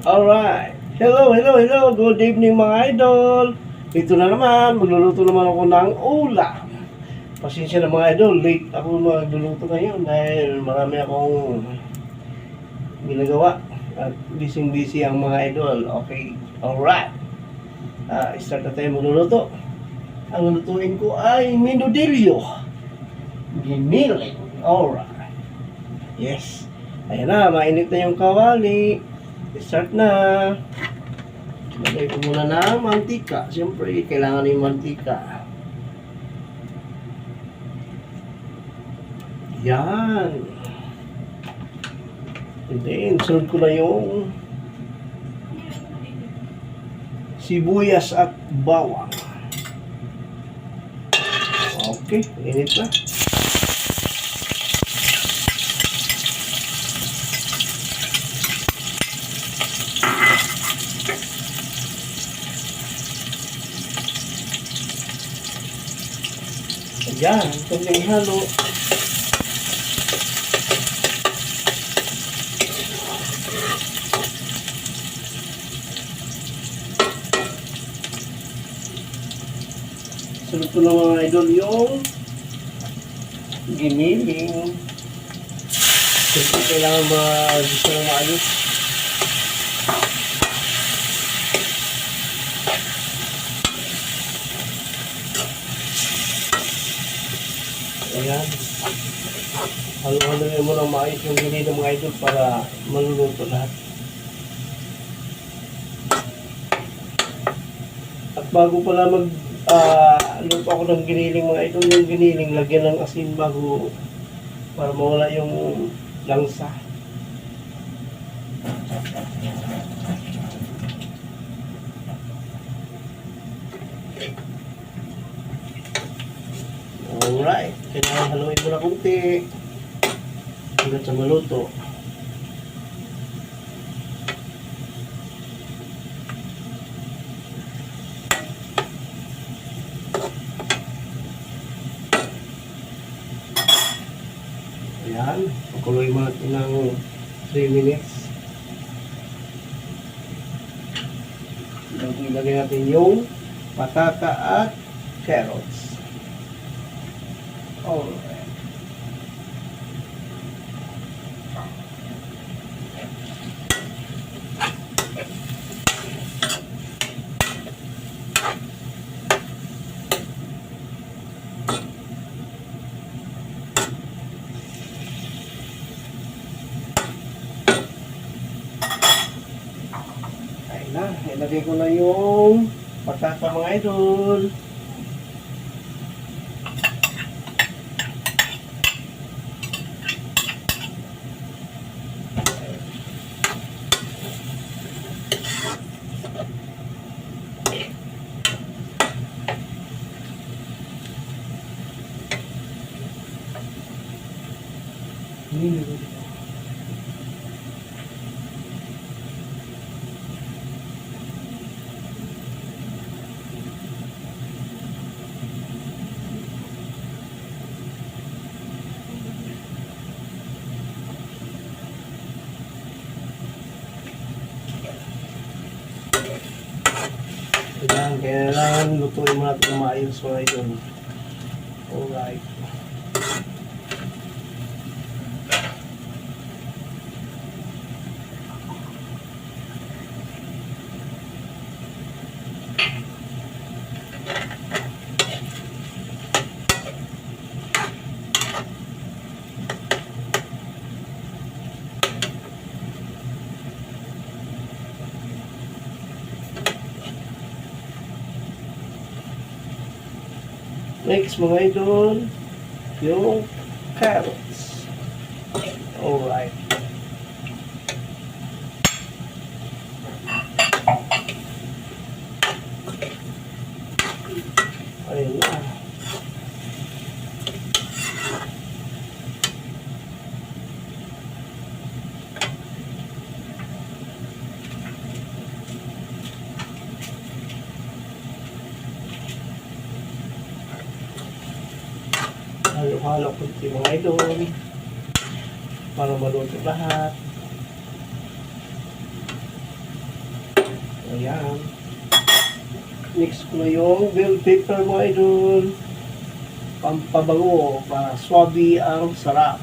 Alright. Hello. Good evening mga idol. Dito na naman, magluluto naman ako ng ulam. Pasensya na mga idol, late ako magluluto ngayon dahil marami akong ginagawa. At busy ang mga idol. Okay, alright. Start na tayo magluluto. Ang lulutuin ko ay minudilyo. Giniling. Alright. Yes. Ayan na, mainit na yung kawali. Start na. Lagay ko muna ng mantika. Siyempre, kailangan yung mantika. Yan. And then, sunod ko na yung sibuyas at bawang. Okay, init na. Ayan, konting halo. Sunod ko na mga idol yung giniling. Kasi kailangan gusto na maayos. Ayan. Halo-haloin mo ng maayos yung giniling mga idol para maluluto lahat. At bago pala luto ako ng giniling mga idol, yung giniling lagyan ng asin bago para mawala yung langsa. Alright, kailangan haluin mo na kunti hanggang sa maluto. Ayan, pakuloy mo natin ng 3 minutes. Ilagay natin yung patata at carrots. Alright. Ayun na, ilagay ko na yung patata mga idol. Kailangan lutuin mo natin na maayos mga idol. Alright. Next mga idol, yung carrots. Alright. Ayun na. Halo-halo ko yung mga idol para maluto lahat. Ayan. Mix ko na yung bell pepper mga idol. Pampabango para swabe ang sarap.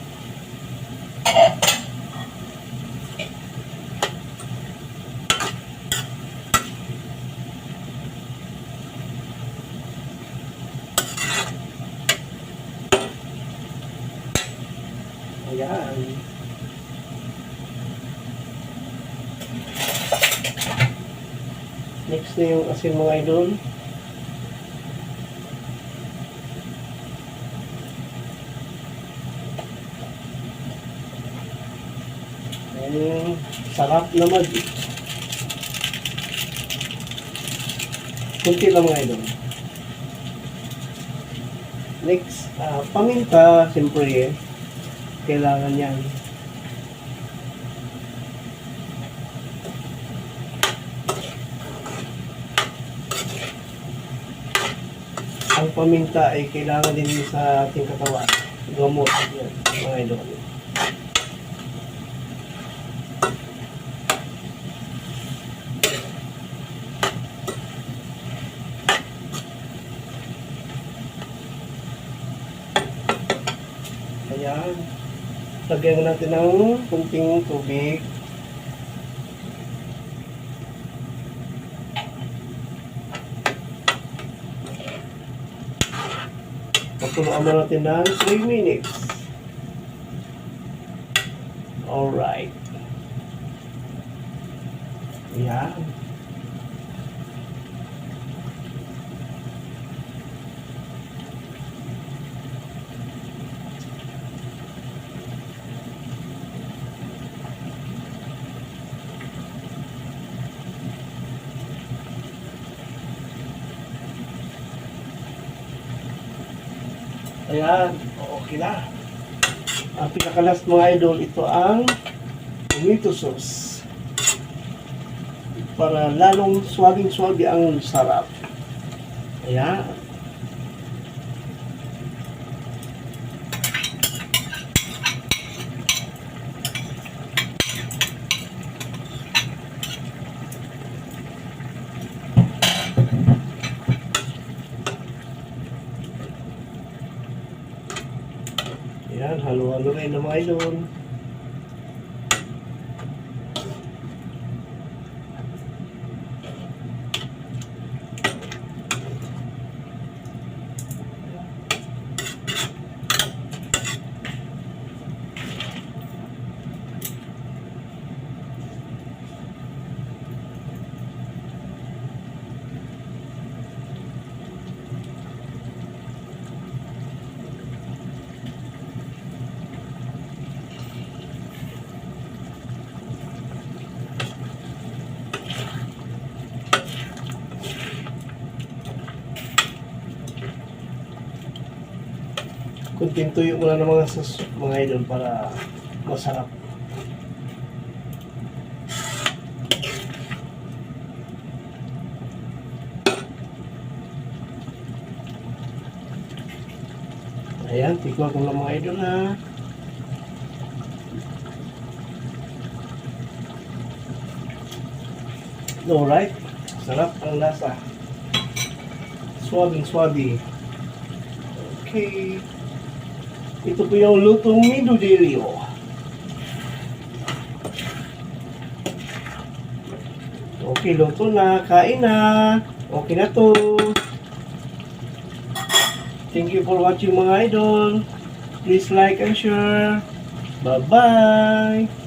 Ayan. Next na yung asin mga idol. Ayan. Sarap naman. Kunti lang mga idol. Next, paminta, siyempre kailangan yan. Ang paminta ay kailangan din sa ating katawan. Gamot yan, mga idol. Ayan. Lagyan natin ng kunting tubig. Patuloy natin ng 3 minutes. Alright. Ayan. Ayan, okay na. Ang pinakalas mga idol, ito ang tomato sauce. Para lalong swabing-swabe ang sarap. Ayan. Ayan, halo-halo rin na mga idol. Kunting tuyo muna ng mga idol para masarap. Ayan, tikman ko lang mga idol ha. Alright, sarap ang lasa. Swabing-swabe. Okay. Ito po yung lutong Midodilio. Okay, luto na. Kain na. Okay na to. Thank you for watching mga idol. Please like and share. Bye-bye.